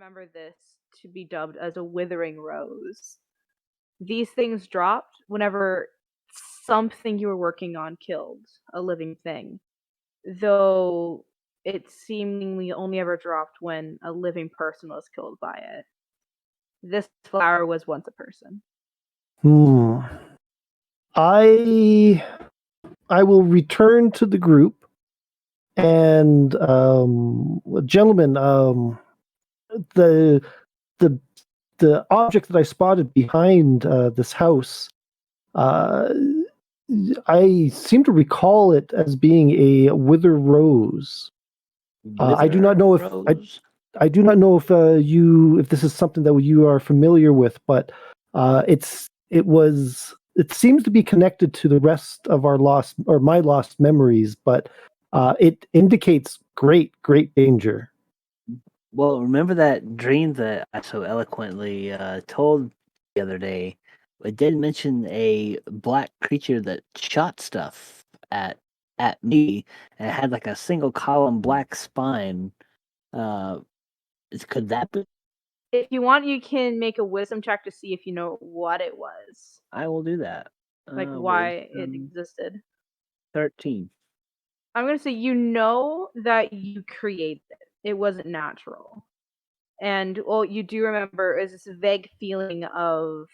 remember this to be dubbed as a withering rose. These things dropped whenever something you were working on killed a living thing, though it seemingly only ever dropped when a living person was killed by it. This flower was once a person. I will return to the group, and gentlemen, the object that I spotted behind this house, I seem to recall it as being a wither rose. I do not know if I do not know if if this is something that you are familiar with, but it seems to be connected to the rest of our my lost memories, but it indicates great danger. Well, remember that dream that I so eloquently told the other day? It did mention a black creature that shot stuff at me, and it had like a single column black spine. Could that be? If you want, you can make a wisdom check to see if you know what it was. I will do that. Like why it existed. 13. I'm going to say you know that you created it. It wasn't natural. And all you do remember is this vague feeling of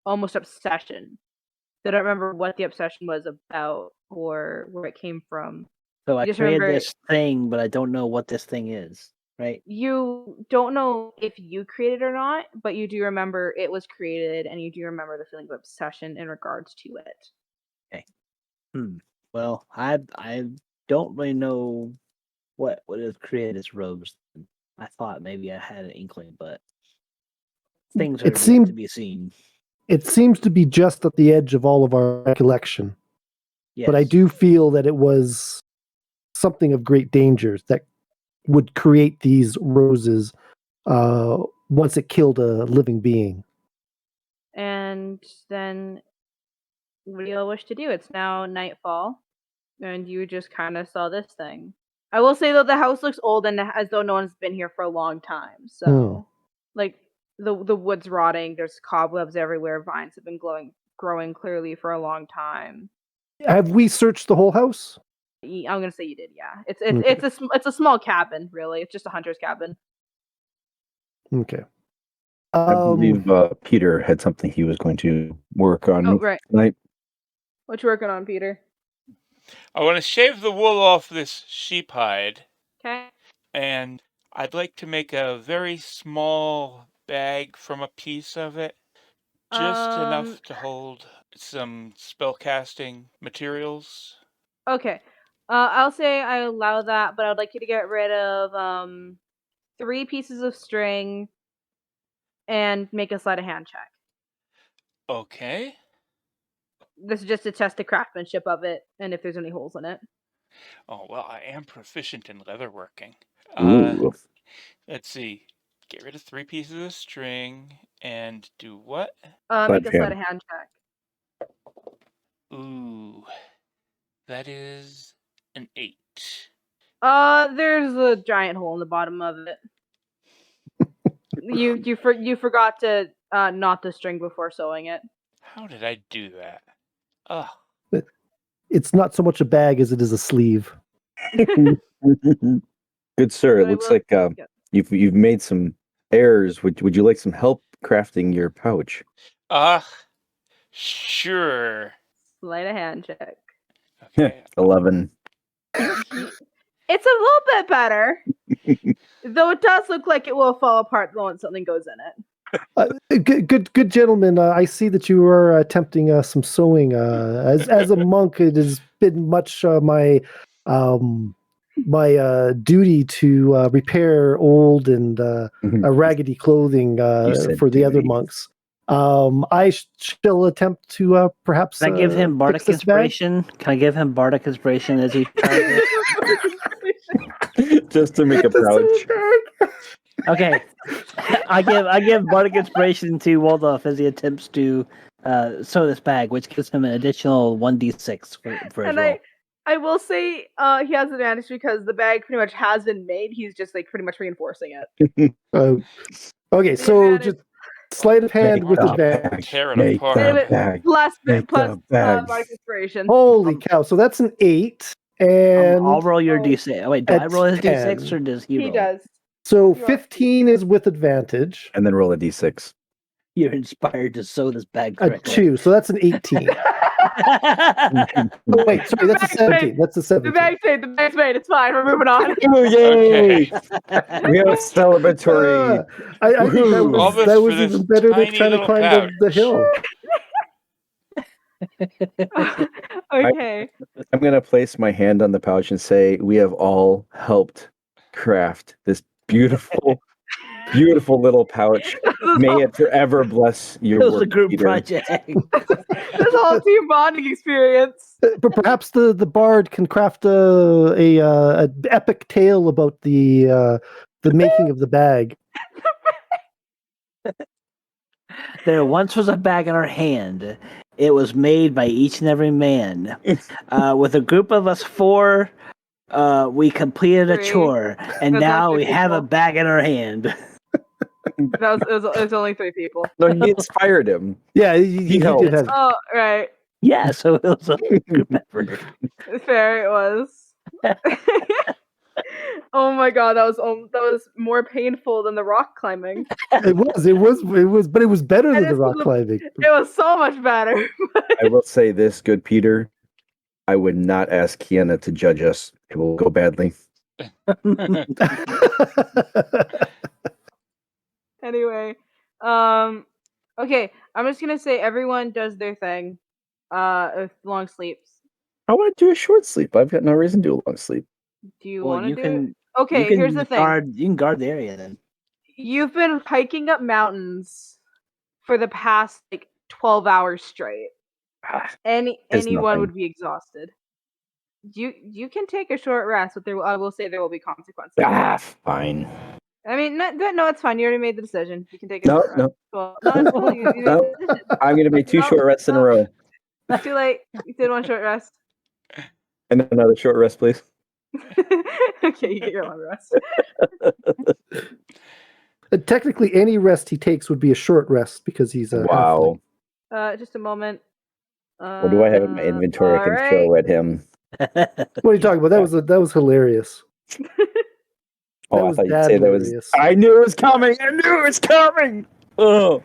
almost obsession. I don't remember what the obsession was about or where it came from. So I created this thing, but I don't know what this thing is, right? You don't know if you created it or not, but you do remember it was created, and you do remember the feeling of obsession in regards to it. Okay. Well, I don't really know what is created as rose. I thought maybe I had an inkling, but things are yet to be seen. It seems to be just at the edge of all of our recollection. Yes. But I do feel that it was something of great danger that would create these roses once it killed a living being. And then what do you all wish to do? It's now nightfall, and you just kind of saw this thing. I will say, though, the house looks old and as though no one's been here for a long time. So, like, the wood's rotting. There's cobwebs everywhere. Vines have been growing clearly for a long time. Have we searched the whole house? I'm gonna say you did. Yeah, it's a small cabin. Really, it's just a hunter's cabin. Okay. I believe Peter had something he was going to work on tonight. What you working on, Peter? I want to shave the wool off this sheep hide. Okay. And I'd like to make a very small bag from a piece of it. Just enough to hold some spellcasting materials. Okay. I'll say I allow that, but I'd like you to get rid of 3 pieces of string and make a sleight of hand check. Okay. This is just to test the craftsmanship of it and if there's any holes in it. Oh, well, I am proficient in leatherworking. Let's see. Get rid of 3 pieces of string and do what? Make a sleight of hand check. Ooh. That is an 8. There's a giant hole in the bottom of it. You forgot to knot the string before sewing it. How did I do that? Ugh. It's not so much a bag as it is a sleeve. Good sir, it looks like you've made some errors. Would you like some help crafting your pouch? Sure. Sleight of hand check. Okay. 11. It's a little bit better, though it does look like it will fall apart when something goes in it. Good gentlemen. I see that you are attempting some sewing. As a monk, it has been much my duty to repair old and raggedy clothing for the other monks. I shall attempt to perhaps. Can I give him bardic inspiration? Can I give him bardic inspiration as he tries it? Just to make a pouch. Okay, I give bardic inspiration to Waldorf as he attempts to sew this bag, which gives him an additional 1d6 for his roll. I will say he has advantage because the bag pretty much has been made. He's just like pretty much reinforcing it. Okay, The so advantage- just sleight of hand with the advantage. Tear it Make apart. the bag. plus Make the bag. Mark inspiration. Holy cow! So that's an 8, and I'll roll your Oh. d6. Oh, wait, do I At roll his 10. d6 or does he roll? He does. so You are- 15 is with advantage. And then roll a d6. You're inspired to sew this bag A correctly. 2, so that's an 18. Oh, wait, sorry, that's a 17. That's a The 17. bag's made. The bag's made. It's fine. We're moving on. Oh, yay! Okay. We have a celebratory. I think that Woohoo. All was, this that for was this even better than tiny trying to little climb the hill. Okay. I'm going to place my hand on the pouch and say, we have all helped craft this beautiful, beautiful little pouch. May it forever bless your It was work, a group Peter. project. This whole team bonding experience. But perhaps the bard can craft a epic tale about the making of the bag. There once was a bag in our hand. It was made by each and every man. With a group of us 4, we completed a 3. chore, and That's now not we three have a people. bag in our hand. It was only 3 people. No, he inspired him. Yeah, he helped. did have. Oh, right. Yeah, so it was a group effort. Fair. It was. Oh my god, that was more painful than the rock climbing. It was, but it was better than And the it's rock the- climbing. It was so much better. I will say this, good Peter. I would not ask Kiana to judge us. It will go badly. Anyway, okay, I'm just gonna say everyone does their thing. With long sleeps. I want to do a short sleep. I've got no reason to do a long sleep. Do you Well, want to you do can. it? Okay, you can here's the thing. You can guard the area then. You've been hiking up mountains for the past like 12 hours straight. Ah, Anyone nothing. would be exhausted. You can take a short rest, but I will say there will be consequences. Fine. I mean, no, it's fine. You already made the decision. You can take a No, short no. rest. Well, no, it's cool. You made No. the decision. I'm going to make 2 No, short rests in a no. row. It's too late. You did one short rest. And then another short rest, please. Okay, you get your long rest. Technically, any rest he takes would be a short rest because he's a Wow. Just a moment. What do I have in my inventory I can alright. throw at him? What are you talking about? That was hilarious. Oh, That I was thought you'd say that was. hilarious. I knew it was coming. I knew it was coming. Oh.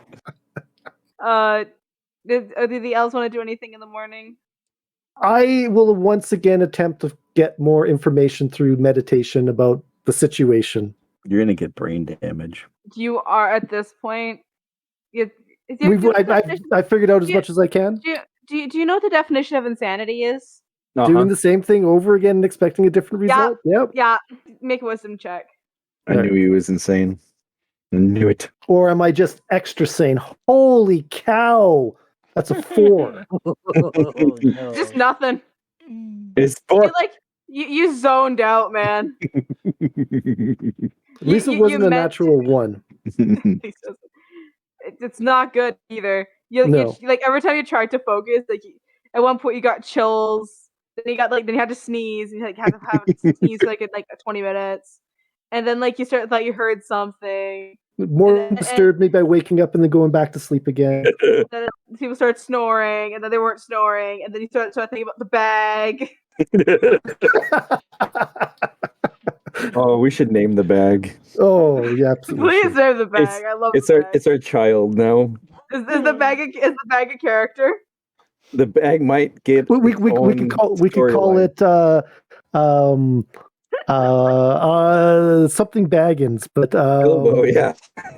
Did the elves want to do anything in the morning? I will once again attempt to get more information through meditation about the situation. You're going to get brain damage. You are at this point. I figured out as much as I can. Do you know what the definition of insanity is? Doing the same thing over again and expecting a different result. Yep. Yeah. Make a wisdom check. I knew he was insane. I knew it. Or am I just extra sane? Holy cow! That's a 4. Oh, no. Just nothing. It's You 4. like you zoned out, man. At least it you wasn't a meant- natural 1. It's not good either. You like every time you tried to focus, like at one point you got chills. Then you had to sneeze. And you had to have a sneeze for like 20 minutes, and then like you thought you heard something. More disturbed me by waking up and then going back to sleep again. Then people start snoring, and then they weren't snoring, and then you start thinking about the bag. Oh, we should name the bag. Oh yeah, absolutely. Please name the bag. I love It's the our bag. it's our child now. Is the bag a character? The bag might get. We could call it something Baggins, but Bilbo, yeah.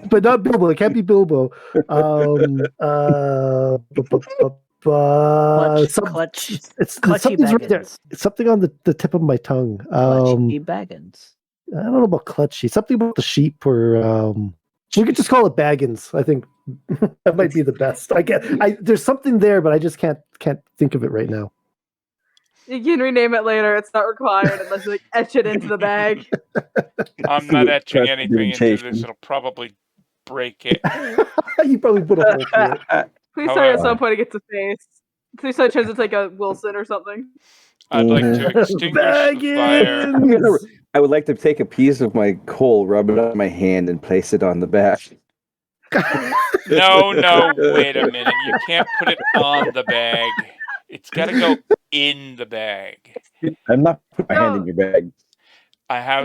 but not Bilbo. It can't be Bilbo. Clutch. It's Clutchy something's right there. Baggins. It's something on the tip of my tongue. Clutchy Baggins. I don't know about clutchy. Something about the sheep, or we could just call it Baggins. I think that might be the best. There's something there, but I just can't think of it right now. You can rename it later. It's not required unless you like etch it into the bag. I'm not etching anything into this. Prestidigitation. It'll probably break it. You probably put a hole through it. Please tell me at However- some point it gets a face. Please tell it turns into like a Wilson or something. I'd like to Mhm. extinguish the fire. Baggins! I would like to take a piece of my coal, rub it on my hand, and place it on the back. No, wait a minute. You can't put it on the bag. It's got to go in the bag. I'm not putting my hand No. in your bag.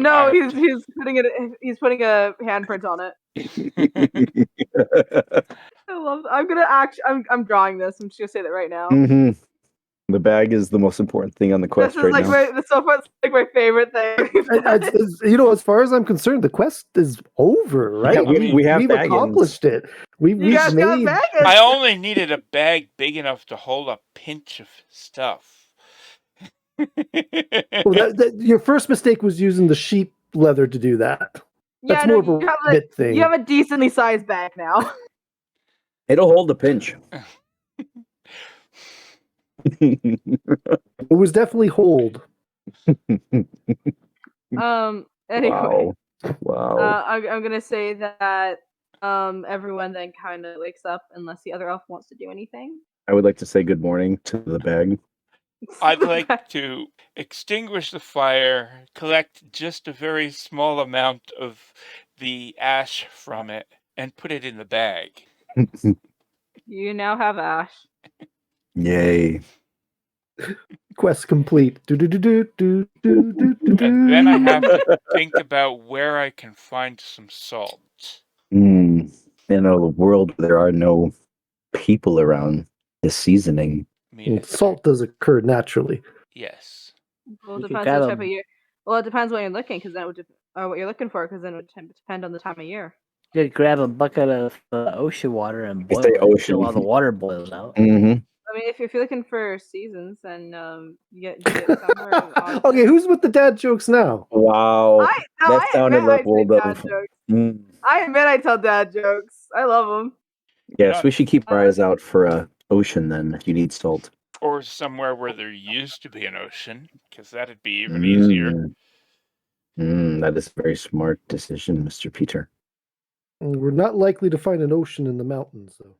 No, he's putting a handprint on it. I love. I'm drawing this. I'm just gonna say that right now. Mhm. The bag is the most important thing on the quest This is right now. so far it's like my favorite thing. As far as I'm concerned, the quest is over, right? Yeah, we have we've Baggins. accomplished it. You guys got made. Baggins. I only needed a bag big enough to hold a pinch of stuff. Your first mistake was using the sheep leather to do that. That's more of a bit thing. You have a decently sized bag now. It'll hold a pinch. It was definitely hold. Anyway. Wow. I'm gonna say that everyone then kind of wakes up unless the other elf wants to do anything. I would like to say good morning to the bag. I'd like to extinguish the fire, collect just a very small amount of the ash from it, and put it in the bag. You now have ash. Yay. Quest complete. And then I have to think about where I can find some salt. In a world where there are no people around, the seasoning. Salt does occur naturally. Yes. Well, it depends on the type of year. Well, it depends what you're looking, because then it would what you're looking for, because then it would depend on the time of year. You could grab a bucket of ocean water and boil say it ocean. until all the water boils out. Mm-hmm. I mean, if you're looking for seasons, then you get summer. And autumn. Okay, who's with the dad jokes now? Wow. That sounded like old dad jokes. I admit I tell dad jokes. I love them. Yes, we should keep our eyes out for a ocean then if you need salt. Or somewhere where there used to be an ocean, because that'd be even easier. That is a very smart decision, Mr. Peter. We're not likely to find an ocean in the mountains, though.